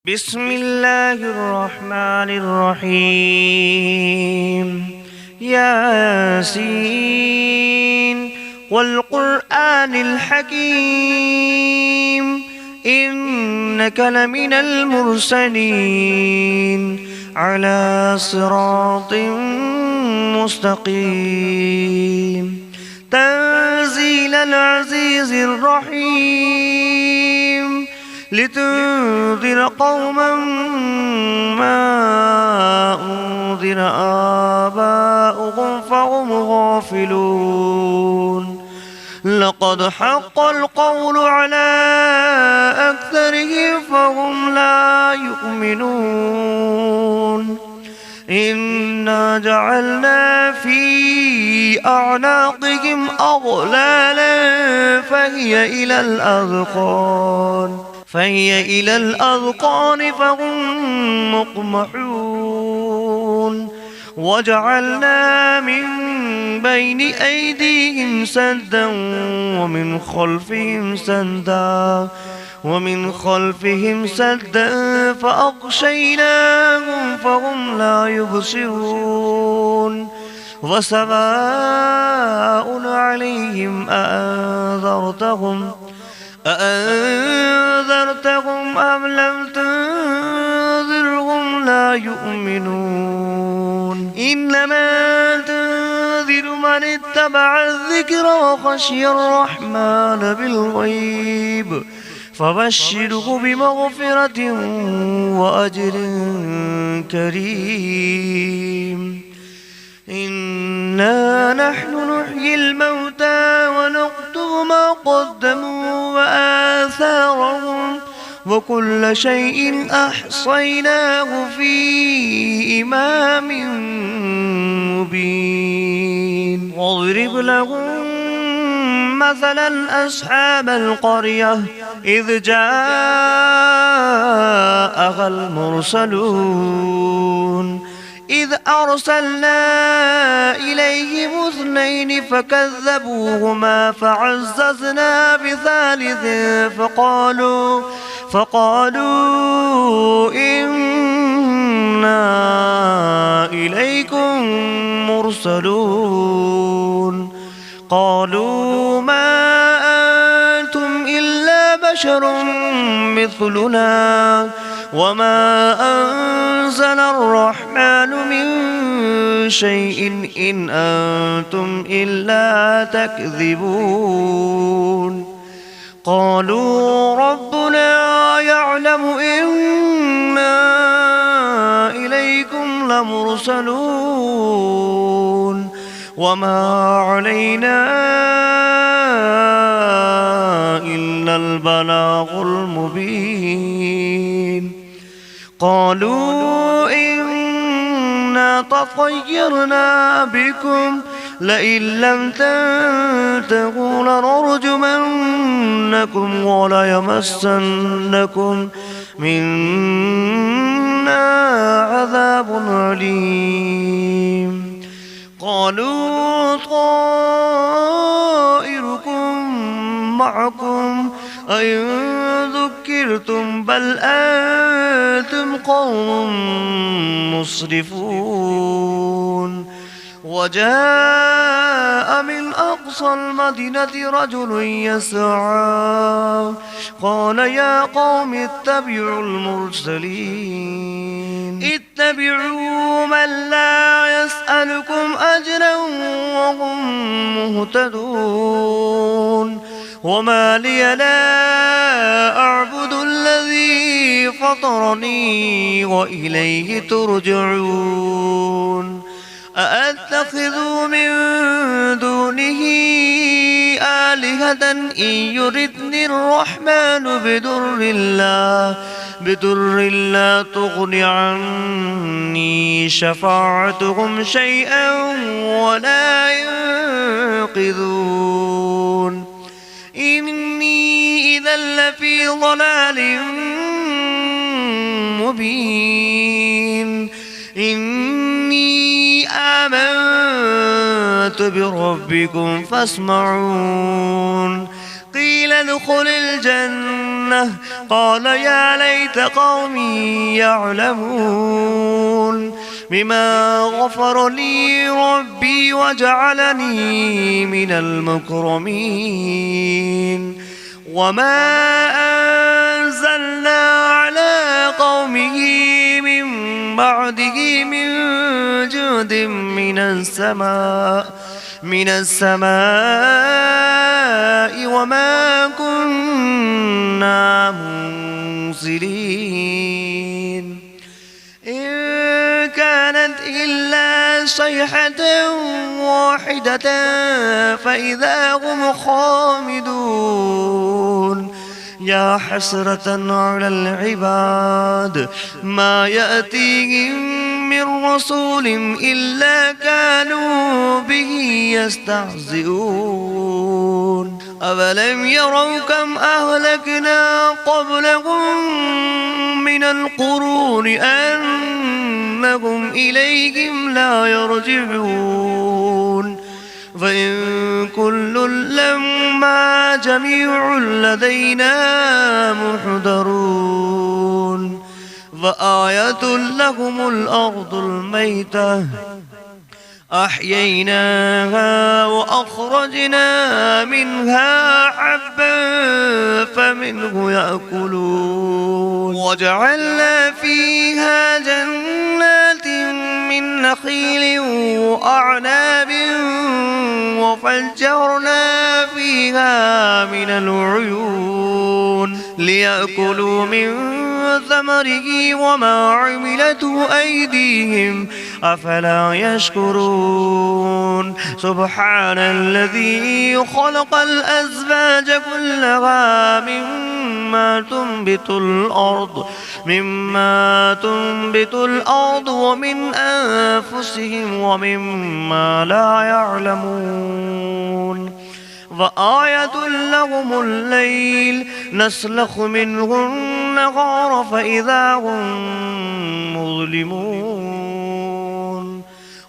بسم الله الرحمن الرحيم. ياسين والقرآن الحكيم إنك لمن المرسلين على صراط مستقيم تنزيل العزيز الرحيم لتنذر قوما ما أنذر آباؤهم فهم غافلون. لقد حق القول على أكثرهم فهم لا يؤمنون. إنا جعلنا في أعناقهم أغلالا فهي إلى الأذقان فهم مقمحون. وجعلنا من بين أيديهم سدا ومن خلفهم سدا فأغشيناهم فهم لا يبصرون. وسواء عليهم أأنذرتهم أم لم تنذرهم لا يؤمنون. إنما تنذر من اتبع الذكر وخشي الرحمن بالغيب فبشره بمغفرة وأجر كريم. إنا نحن نحيي الموتى ونكتب ما قدموا وآثارهم وكل شيء أحصيناه في إمام مبين. واضرب لهم مثلا أصحاب القرية إذ جاءها المرسلون إذ أرسلنا إليهم 2 فكذبوهما فعززنا بثالث فقالوا إنا إليكم مرسلون. قالوا ما أنتم إلا بشر مثلنا وما أنزل الرحمن من شيء إن أنتم إلا تكذبون. قالوا ربنا يعلم إنا إليكم لمرسلون وما علينا إلا البلاغ المبين. قالوا إنا تطيرنا بكم لئن لم تنتهوا لنرجمنكم وليمسنكم منا عذاب أليم. قالوا طائركم معكم أئن ذكرتم بل أنتم قوم مسرفون. وجاء من أقصى المدينة رجل يسعى قال يا قوم اتبعوا المرسلين اتبعوا من لا يسألكم أجرا وهم مهتدون. وما لي لا أعبد الذي فطرني وإليه ترجعون. أأتخذ من دونه آلهة إن يردني الرحمن بدر لا تغن عني شفاعتهم شيئا ولا ينقذون. إني إذا لفي ضلال مبين. إني آمنت بربكم فاسمعون. قيل ادخل الجنة الجنة قال يا ليت قومي يعلمون بما غفر لي ربي وجعلني من المكرمين وما أنزلنا على قومه من بعده من جود من السماء وما كنا منزلين إن كانت إلا صيحة واحدة فإذا هم خامدون يا حسرة على العباد ما يأتيهم من رسول إلا كانوا به يستهزئون أولم يروا كم أهلكنا قبلهم من القرون أنهم إليهم لا يرجعون فإن كل لما جميع لدينا محضرون فآية لهم الأرض الميتة أحييناها وأخرجنا منها حبا فمنه يأكلون وجعلنا فيها جنات من نخيل وأعناب وفجرنا فيها من العيون ليأكلوا من ثمره وما عملته أيديهم أفلا يشكرون سبحان الذي خلق الأزواج كلها مما تنبت الأرض ومن أنفسهم ومما لا يعلمون وآية لهم الليل نسلخ منه النهار فإذا هم مظلمون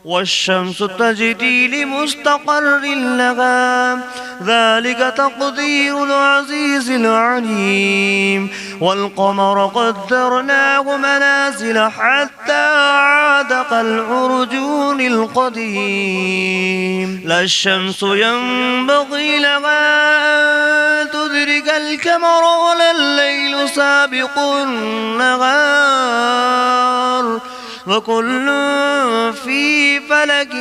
والشمس تجري لمستقر لها ذلك تقدير العزيز العليم والقمر قدرناه منازل حتى عاد كالعرجون القديم لا الشمس ينبغي لها أن تدرك القمر ولا الليل سابق النهار وكل في فلك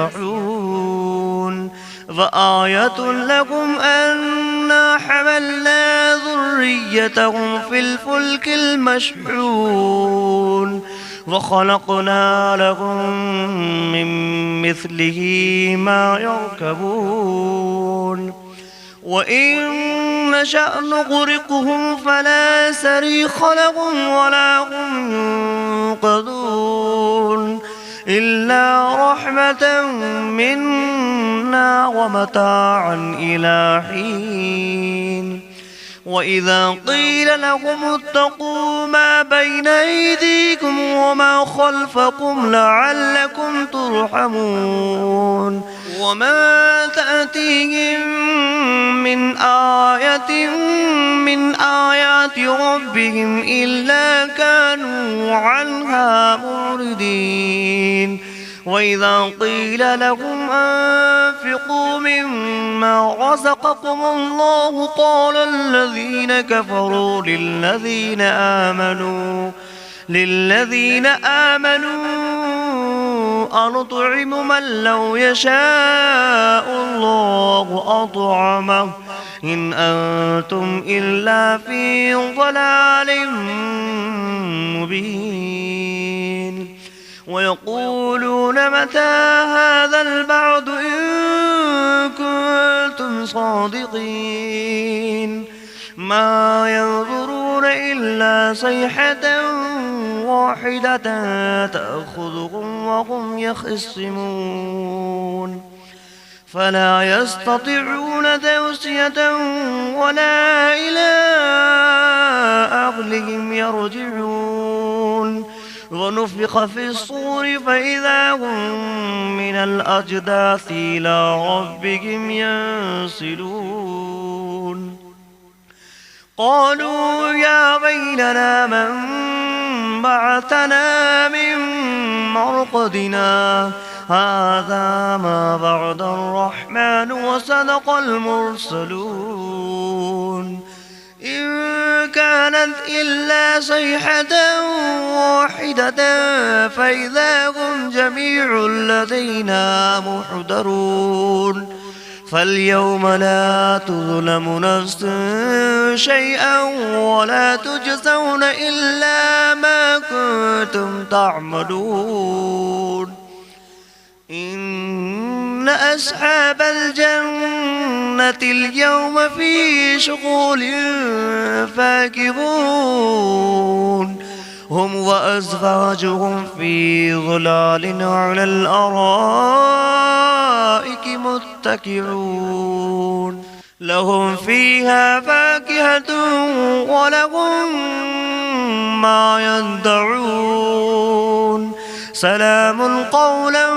يسبحون فآية لكم أنا حملنا ذريتهم في الفلك المشحون وخلقنا لهم من مثله ما يركبون وإن نشأ نغرقهم فلا صريخ لهم ولا هم ينقذون إلا رحمة منا ومتاعا إلى حين وإذا قيل لهم اتقوا ما بين أيديكم وما خلفكم لعلكم ترحمون وما تأتيهم من آية من آيات ربهم إلا كانوا عنها معرضين وإذا قيل لهم أنفقوا مما رزقكم الله قال الذين كفروا للذين آمنوا أنطعم من لو يشاء الله أطعمه إن أنتم إلا في ضلال مبين ويقولون متى هذا البعد إن كنتم صادقين ما ينظرون إلا صيحة واحدة تأخذهم وهم يخصمون فلا يستطيعون توصية ولا إلى أهلهم يرجعون ونفخ في الصور فإذا هم من الأجداث إلى ربهم ينسلون قالوا يا ويلنا من بعثنا من مرقدنا هذا ما بعد الرحمن وصدق المرسلون إن كانت إلا صيحة واحدة فإذا هم جميع لدينا محضرون فاليوم لا تظلم نفس شيئا ولا تجزون إلا ما كنتم تعملون إن أصحاب الجنة اليوم في شغل فاكهون هم وأزواجهم في ظلال على الأرائك متكئون لهم فيها فاكهة ولهم ما يدعون سلام قولا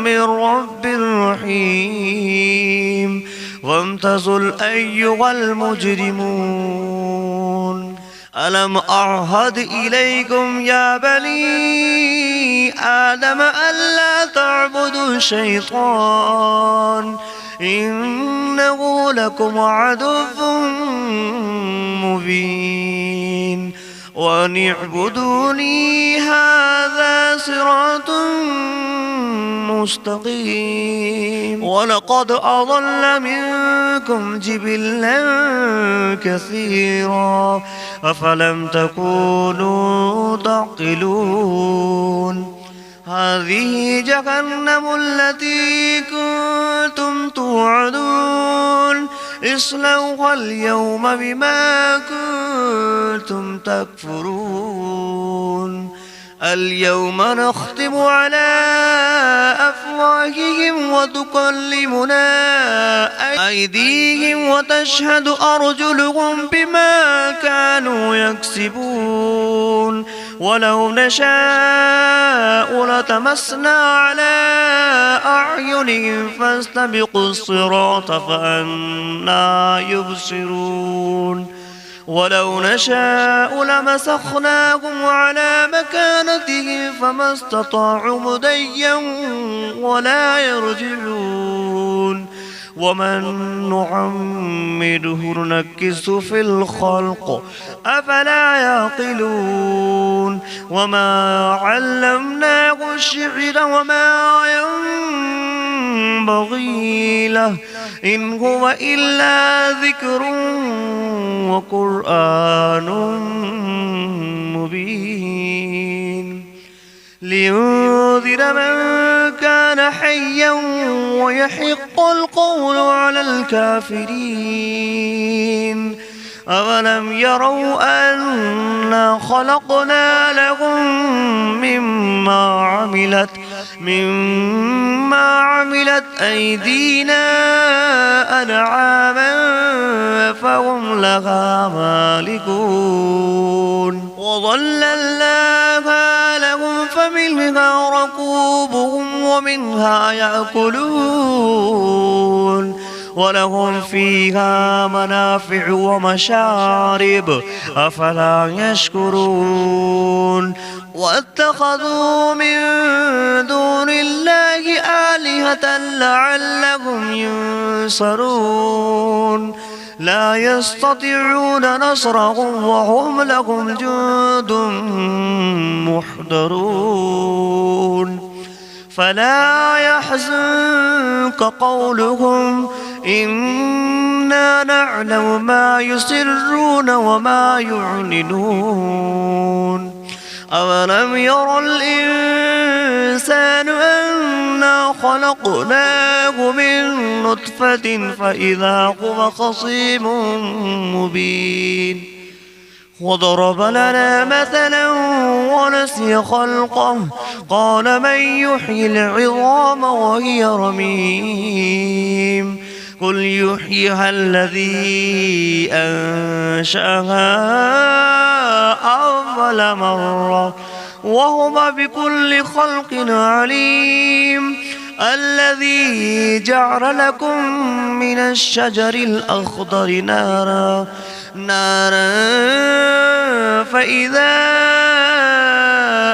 من رب رحيم وامتازوا أيها المجرمون ألم أعهد إليكم يا بني آدم ألا تعبدوا الشيطان إنه لكم عدو مبين وأن اعبدوني هذا صراط مستقيم ولقد أضل منكم جبلا كثيرا أفلم تكونوا تعقلون هذه جهنم التي كنتم توعدون اصلوها اليوم بما كنتم تكفرون اليوم نختم على أفواههم وتكلمنا أيديهم وتشهد أرجلهم بما كانوا يكسبون ولو نشاء لتمسنا على أعينهم فاستبقوا الصراط فأنى يبصرون ولو نشاء لمسخناهم على مكانتهم فما استطاعوا مضيا ولا يرجعون ومن نعمره ننكس في الخلق أفلا يعقلون وما علمناه الشعر وما ينبغي له إن هو إلا ذكر وقرآن مبين لينذر من كان حيا ويحق القول على الكافرين أولم يروا أنا خلقنا لهم مما عملت أيدينا أنعاما فهم لها مالكون وظللناها لهم فمنها ركوبهم ومنها يأكلون ولهم فيها منافع ومشارب أفلا يشكرون واتخذوا من دون الله آلهة لعلهم ينصرون لا يستطيعون نصرهم وهم لهم جند محضرون فلا يحزنك قولهم إنا نعلم ما يسرون وما يعلنون أولم ير الإنسان أنا خلقناه من نطفة فإذا هو خصيم مبين وضرب لنا مثلا ونسي خلقه قال من يحيي العظام وهي رميم قل يحييها الذي أنشأها أول مرة وهو بكل خلق عليم الذي جعل لكم من الشجر الأخضر نارا نارا فإذا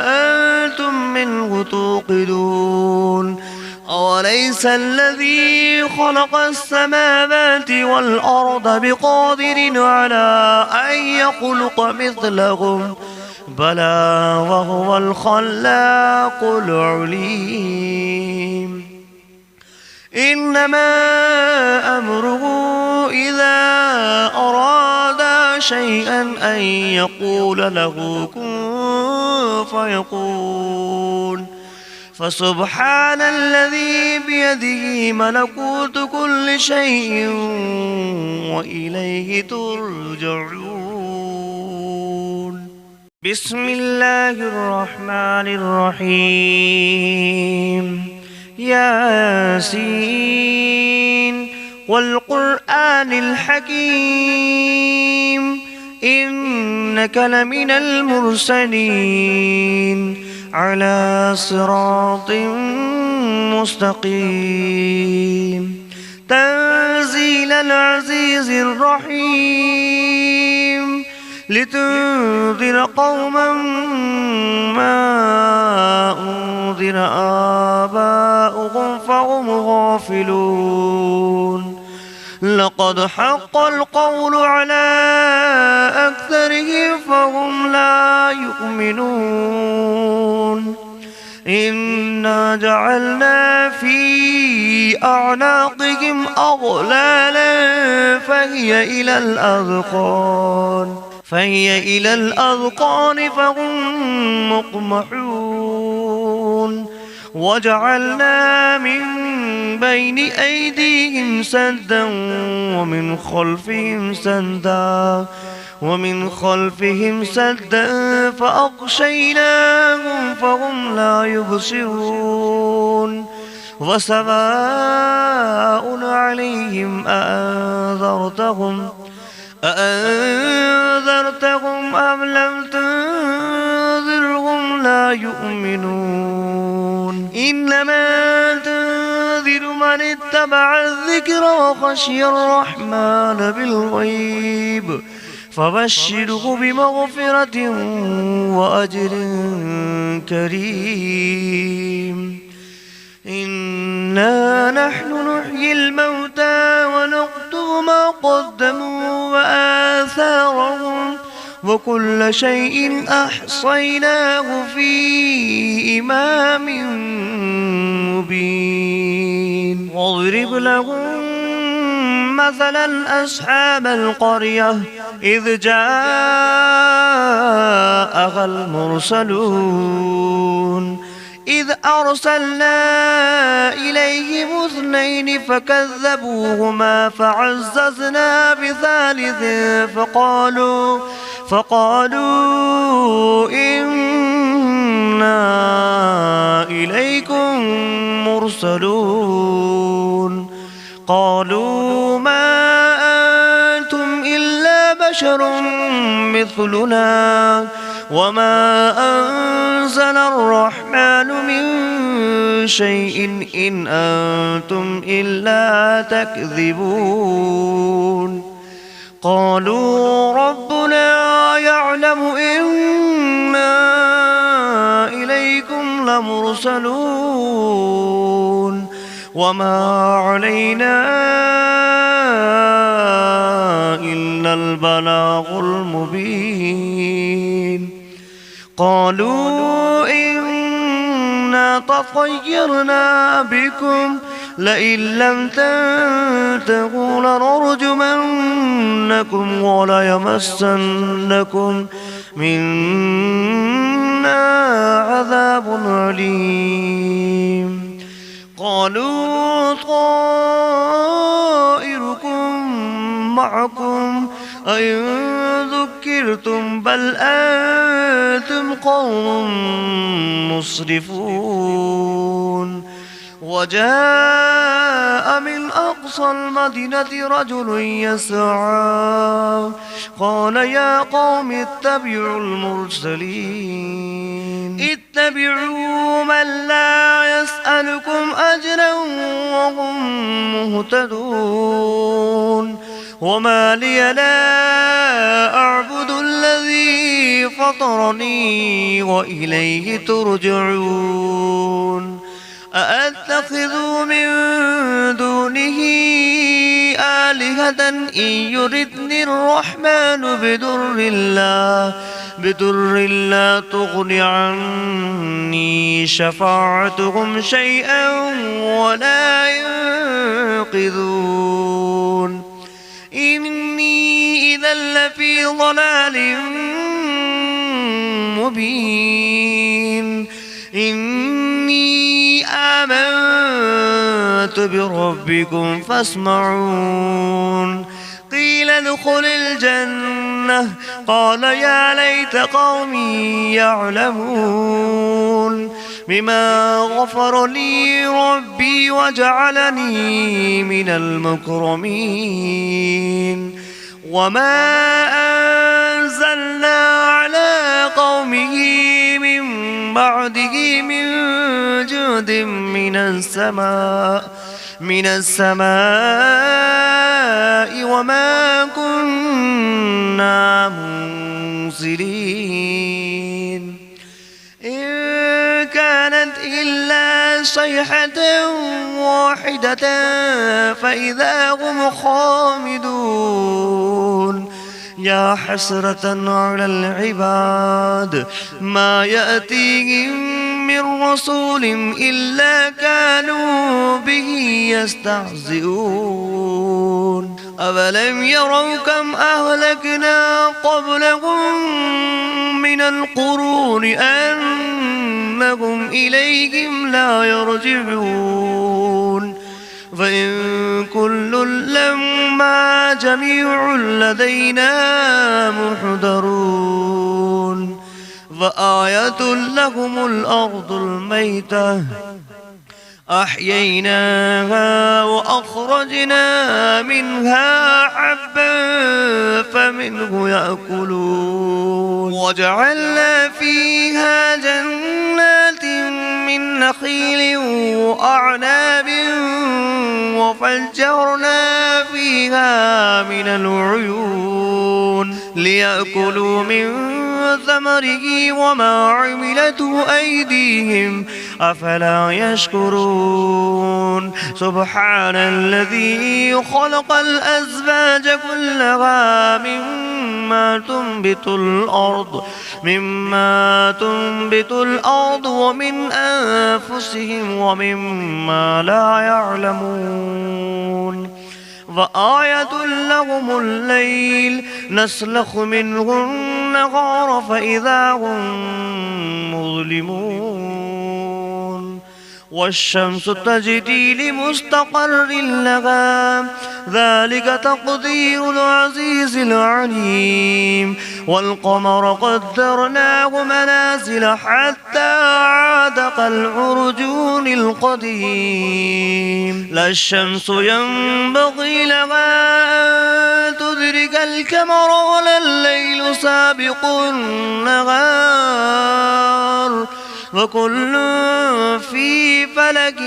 أنتم منه توقدون أوليس الذي خلق السماوات والأرض بقادر على أن يخلق مثلهم بلى وهو الخلاق العليم إنما أمره إذا أراد شيئا أن يقول له كن فيكون فسبحان الذي بيده ملكوت كل شيء وإليه ترجعون بسم الله الرحمن الرحيم ياسين والقرآن الحكيم إنك لمن المرسلين على صراط مستقيم تنزيل العزيز الرحيم لتنذر قوما ما أنذر آباؤهم فهم غافلون لقد حق القول على أكثرهم فهم لا يؤمنون إنا جعلنا في أعناقهم أغلالا فهي إلى الأذقان فهم مقمحون وجعلنا من بين أيديهم سدا ومن خلفهم سدا فأغشيناهم فهم لا يبصرون وسواء عليهم أأنذرتهم أم لم تنذرهم لا يؤمنون إنما تنذر من اتبع الذكر وخشي الرحمن بالغيب فبشره بمغفرة وأجر كريم إنا نحن نحيي الموتى ونكتب ما قدموا وآثارهم وكل شيء أحصيناه في إمام مبين واضرب لهم مثلا أصحاب القرية إذ جاءها المرسلون إذ أرسلنا إليهم 2 فكذبوهما فعززنا بثالث فقالوا إنا إليكم مرسلون قالوا ما أنتم إلا بشر مثلنا وما أنزل الرحمن من شيء إن أنتم إلا تكذبون قالوا ربنا يعلم إنا إليكم لمرسلون وما علينا إلا البلاغ المبين قالوا إنا تطيرنا بكم لئن لم تنتهوا لنرجمنكم وليمسنكم منا عذاب أليم قالوا طائركم معكم أئن ذكرتم بل أنتم قوم مسرفون وجاء من أقصى المدينة رجل يسعى قال يا قوم اتبعوا المرسلين اتبعوا من لا يسألكم أجرا وهم مهتدون وما لي لا أعبد الذي فطرني وإليه ترجعون أأتخذ من دونه آلهة إن يردني الرحمن بدر لا تغن عني شفاعتهم شيئا ولا ينقذون إني إذا لفي ضلال مبين إني آمنت بربكم فاسمعون قيل ادخل الجنة قال يا ليت قومي يعلمون بما غفر لي ربي وجعلني من المكرمين وما أنزلنا على قومه من بعده من جود من السماء وما كنا منزلين إن كانت إلا صيحة واحدة فإذا هم خامدون يا حسرة على العباد ما يأتيهم من رسول إلا كانوا به يستهزئون أولم يروا كم أهلكنا قبلهم من القرون أنهم إليهم لا يرجعون فإن كل لما جميع لدينا محضرون فآية لهم الأرض الميتة أحييناها وأخرجنا منها حبا فمنه يأكلون وجعلنا فيها جنات من نخيل وأعناب وفجرنا فيها من العيون ليأكلوا من ثمره وما عملته أيديهم أفلا يشكرون سبحان الذي خلق الأزواج كلها مما تنبت الأرض ومن أنفسهم ومما لا يعلمون وآية لهم الليل نسلخ منه النهار فإذا هم مظلمون والشمس تجري لمستقر لها ذلك تقدير العزيز العليم والقمر قدرناه منازل حتى عاد كالعرجون القديم لا الشمس ينبغي لها أن تدرك القمر ولا الليل سابق النهار وكل في فلك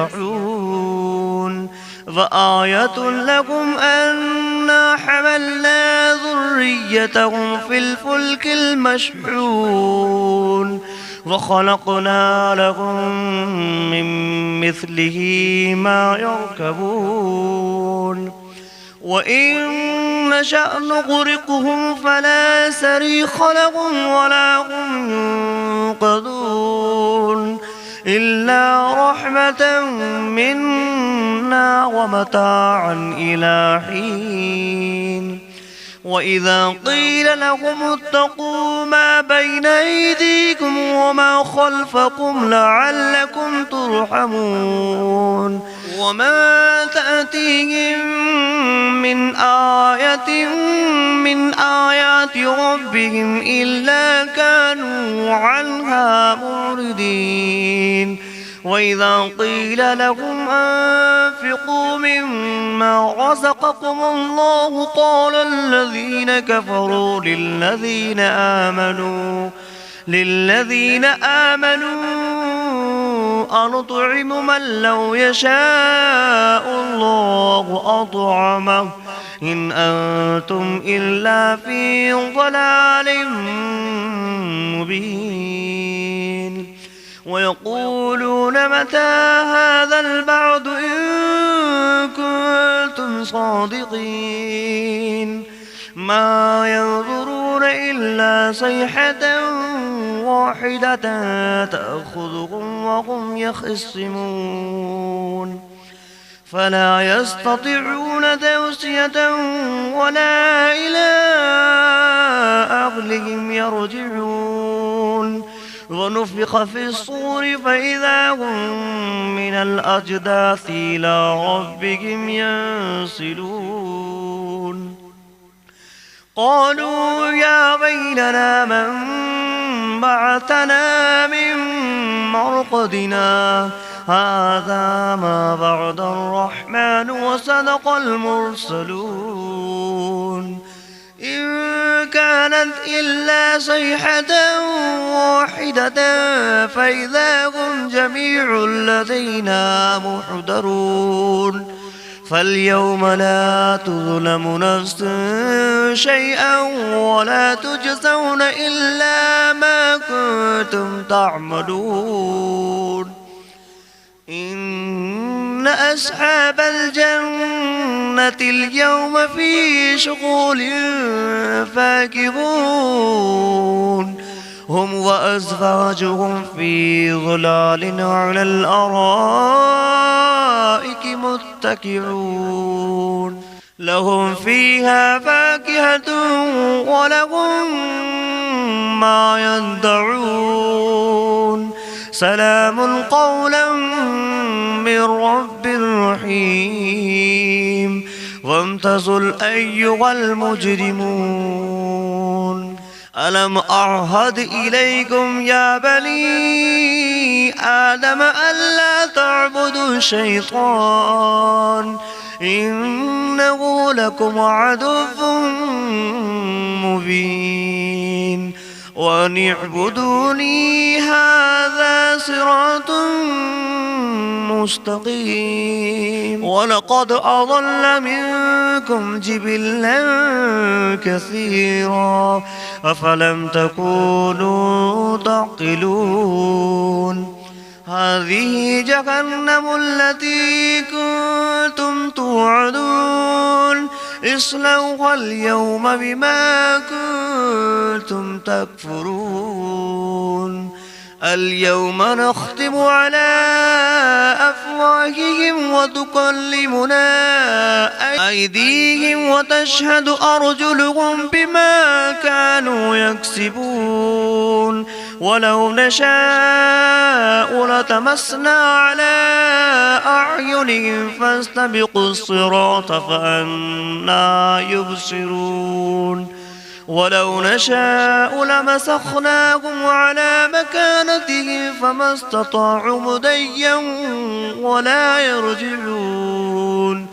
يسبحون فآية لكم أنا حملنا ذريتهم في الفلك المشحون وخلقنا لهم من مثله ما يركبون وإن نشأ نغرقهم فلا صريخ لهم ولا هم ينقذون إلا رحمة منا ومتاعا إلى حين وإذا قيل لهم اتقوا ما بين أيديكم وما خلفكم لعلكم ترحمون وما تأتيهم من آية من آيات ربهم إلا كانوا عنها معرضين وإذا قيل لهم أنفقوا مما رزقكم الله قال الذين كفروا للذين آمنوا أنطعم من لو يشاء الله أطعمه إن أنتم إلا في ضلال مبين ويقولون متى هذا البعد إن كنتم صادقين ما ينظرون إلا صيحة واحدة تأخذهم وهم يخصمون فلا يستطيعون توصية ولا إلى أهلهم يرجعون ونفخ في الصور فإذا هم من الأجداث إلى ربهم ينسلون قالوا يا ويلنا من بعثنا من مرقدنا هذا ما بعد الرحمن وصدق المرسلون إن كانت إلا صيحة واحدة فإذا هم جميع لدينا محضرون فاليوم لا تظلم نفس شيئا ولا تجزون إلا ما كنتم تعملون إن أصحاب الجنة اليوم في شغل فاكهون هم وأزواجهم في ظلال على الأرائك متكئون لهم فيها فاكهة ولهم ما يدعون سلام قولا من رب رحيم وامتازوا أيها المجرمون ألم أعهد إليكم يا بني آدم ألا تعبدوا الشيطان إنه لكم عدو مبين وأن اعبدوني هذا صراط مستقيم ولقد أضل منكم جبلا كثيرا أفلم تكونوا تعقلون هذه جهنم التي كنتم توعدون اصلوها اليوم بما كنتم تكفرون اليوم نختم على أفواههم وتكلمنا أيديهم وتشهد أرجلهم بما كانوا يكسبون ولو نشاء لتمسنا على أعينهم فاستبقوا الصراط فأنى يبصرون ولو نشاء لمسخناهم على مكانتهم فما استطاعوا مضيا ولا يرجعون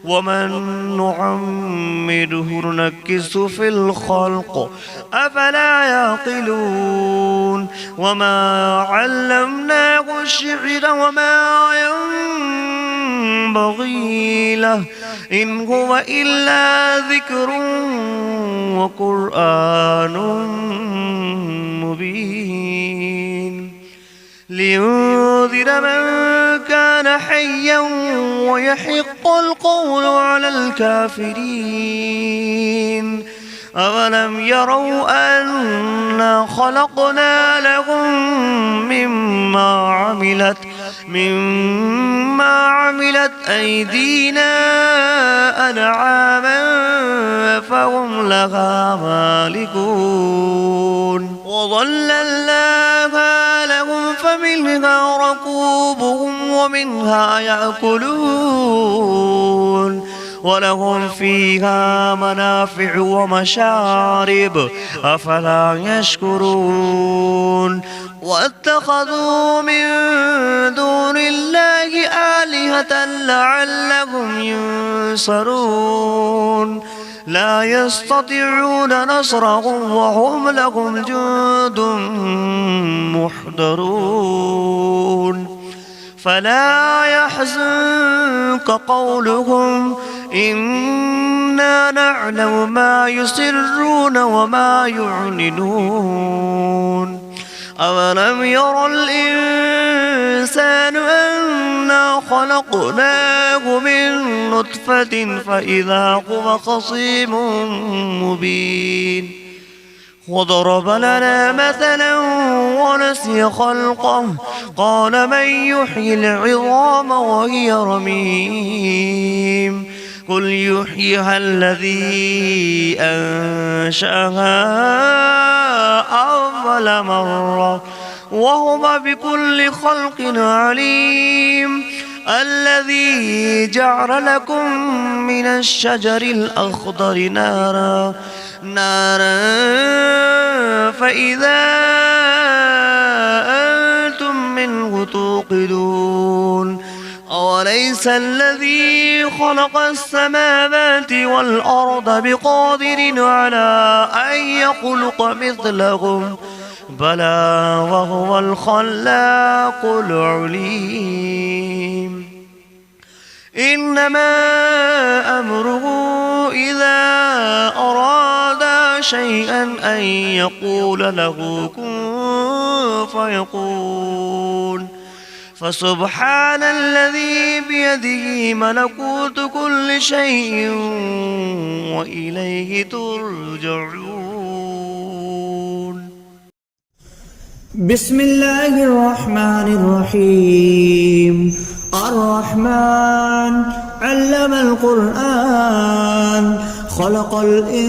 ومن نعمره ننكسه في الخلق أفلا يعقلون وما علمناه الشعر وما ينبغي له إن هو إلا ذكر وقرآن مبين لينذر من كان حيا ويحق القول على الكافرين أولم يروا أنا خلقنا لهم مما عملت أيدينا أنعاما فهم لها مالكون وظللناها لهم فمنها ركوبهم ومنها يأكلون ولهم فيها منافع ومشارب أفلا يشكرون واتخذوا من دون الله آلهة لعلهم ينصرون لا يستطيعون نصرهم وهم لهم جند محضرون فلا يحزنك قولهم إنا نعلم ما يسرون وما يعلنون أولم ير الإنسان أنا خلقناه من نطفة فإذا هو خصيم مبين وضرب لنا مثلا ونسي خلقه قال من يحيي العظام وهي رميم قل يحييها الذي أنشأها أول مرة وهو بكل خلق عليم الذي جعل لكم من الشجر الأخضر نارا فإذا أنتم منه توقدون أوليس الذي خلق السماوات والأرض بقادر على أن يخلق مثلهم بلى وهو الخلاق العليم إنما أمره إذا أراد شيئا أن يقول له كن فيكون فسبحان الذي بيده ملكوت كل شيء وإليه ترجعون. بسم الله الرحمن الرحيم. الرحمن علم القرآن خلق الإنسان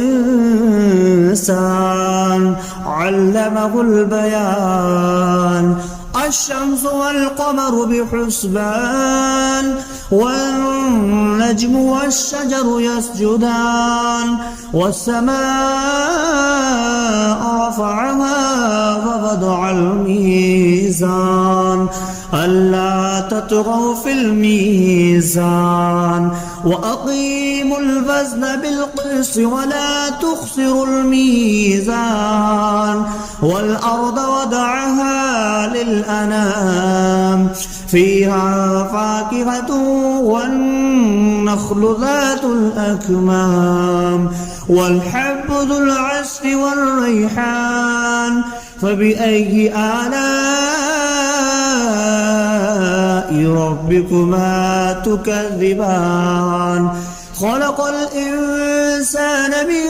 علمه البيان الشمس والقمر بحسبان والنجم والشجر يسجدان والسماء رفعها ووضع الميزان ألا تطغوا في الميزان وأقيموا الوزن بالقسط ولا تخسروا الميزان والأرض وضعها للأنام فيها فاكهة والنخل ذات الأكمام والحب ذو العصف والريحان فبأي آلاء ربكما تكذبان خلق الإنسان من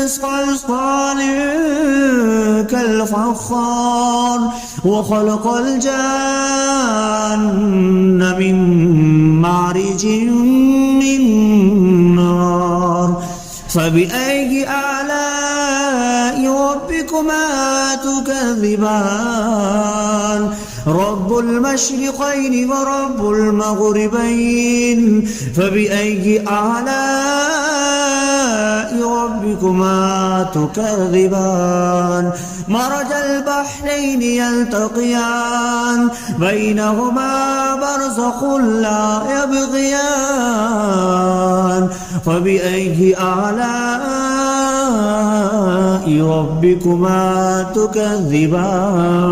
صلصال كالفخار وخلق الجان من مارج من نار فبأي آلاء ربكما تكذبان رب المشرقين ورب المغربين فبأي آلاء ربكما تكذبان مرج البحرين يلتقيان بينهما برزخ لا يبغيان فبأي آلاء ربكما تكذبان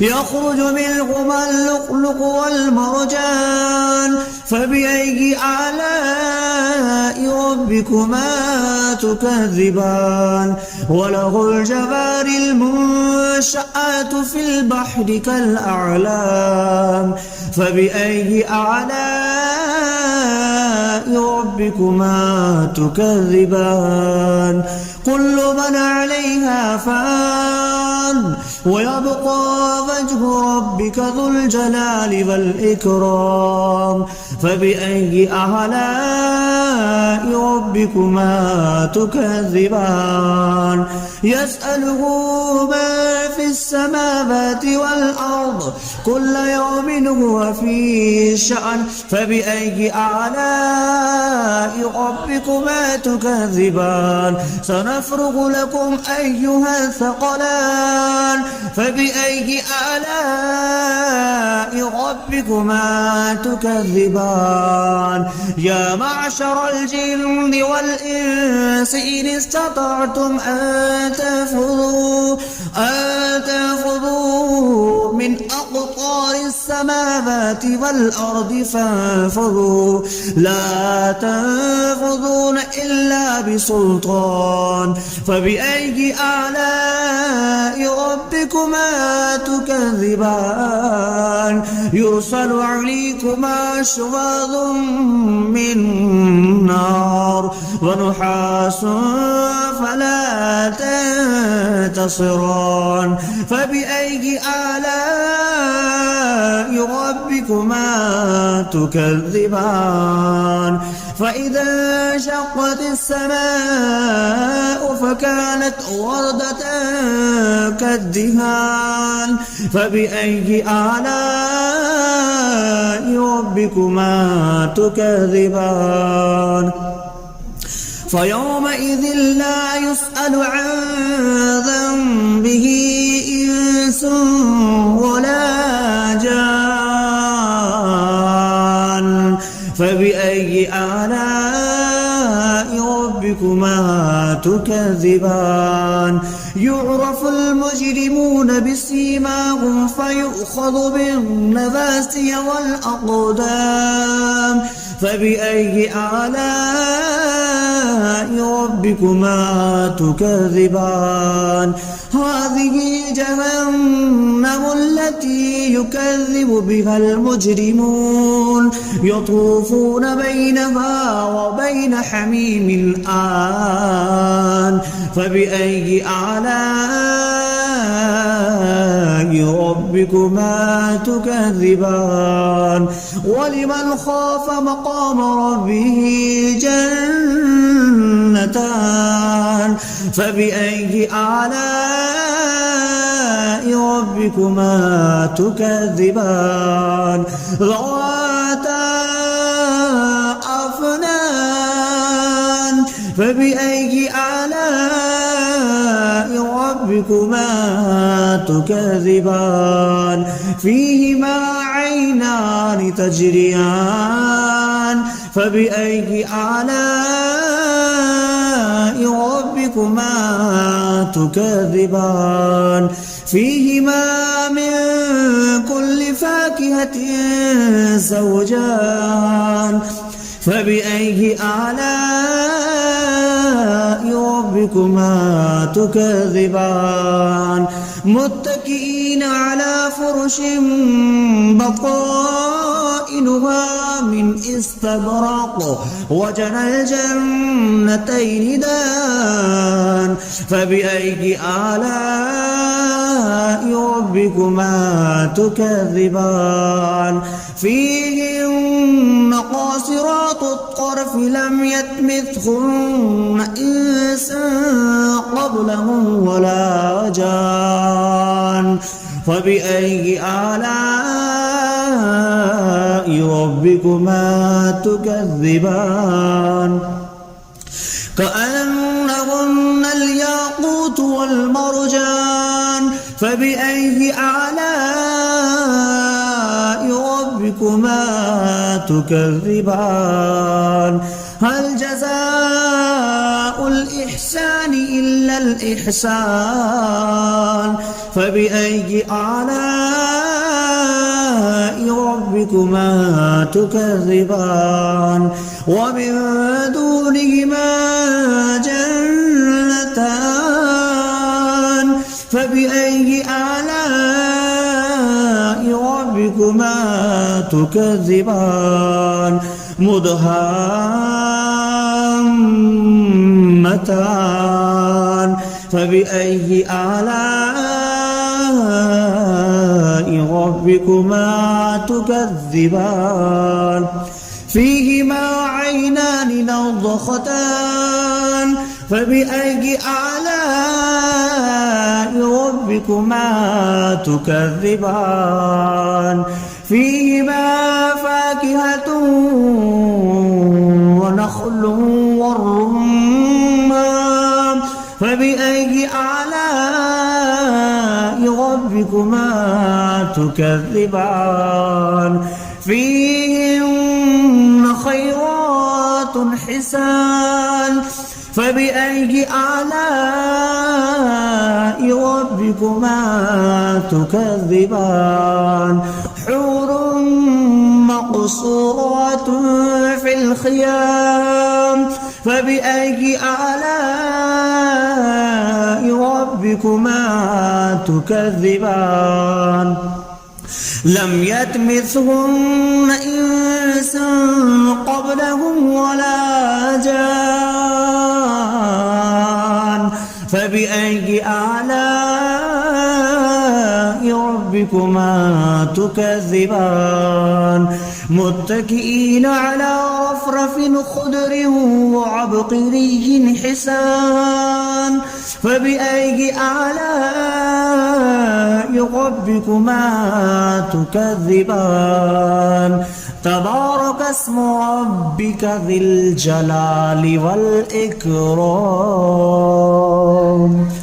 يخرج منهما اللؤلؤ والمرجان فبأي آلاء ربكما تكذبان وله الجوار المنشآت في البحر كالأعلام فبأي آلاء ربكما تكذبان كل من عليها فان ويبقى وجه ربك ذو الجلال والإكرام فبأي آلاء ربكما تكذبان يسأله من في السماوات والأرض كل يوم هو في شأن فبأي آلاء ربكما تكذبان سنفرغ لكم أيها الثقلان فبأي آلاء ربكما تكذبان يا معشر الجن والإنس إن استطعتم أن تنفذوا من أقطار السماوات والأرض فانفذوا لا تنفذون إلا بسلطان فبأي آلاء ربكما تكذبان يرسل عليكما شواظ من نار ونحاس فلا تنتصران فبأي آلاء ربكما تكذبان فإذا انشقت السماء فكانت وردة كالدهان فبأي آلاء ربكما تكذبان فيومئذ لا يسأل عن ذنبه إنس ولا جان فبأي آلاء ربكما تكذبان يعرف المجرمون بسيماهم فيؤخذ بالنواسي والأقدام فبأي آلاء ربكما تكذبان هذه جهنم التي يكذب بها المجرمون يطوفون بينها وبين حميم آن فبأي آلاء ربكما تكذبان ولمن خاف مقام ربه جنتان فبأي آلاء ربكما تكذبان ذواتا أفنان فبأي آلاء ربكما تكذبان فيهما عينان تجريان فبأي آلاء ربكما تكذبان فيهما من كل فاكهة زوجان فبأي آلاء ربكما تكذبان متكئين على فرش بطائنها من استبرق وجنى الجنتين دان فبأي آلاء ربكما تكذبان فيهن قاصرات الطرف لم يطمثهن إنس قبلهم ولا جان فبأي آلاء ربكما تكذبان كأنهن الياقوت والمرجان فبأي آلاء ربكما تكذبان هل جزاء الإحسان إلا الإحسان فبأي آلاء ربكما تكذبان ومن دونهما جنتان فبأي آلاء ربكما تكذبان مدهامتان فبأي آلاء ربكما تكذبان فيهما عينان نضختان فبأي آلاء ربكما تكذبان فيهما فاكهة ونخل والرمان فبأي آلاء ربكما تكذبان فيهن خيرات حسان فبأي آلاء ربكما تكذبان حور مقصورات في الخيام فبأي آلاء ربكما تكذبان لم يطمثهن إنس قبلهم ولا جان فبأي آلاء ربكما تكذبان متكئين على رفرف خضر وعبقري حسان فبأي آلاء ربكما تكذبان تبارك اسم ربك ذي الجلال والإكرام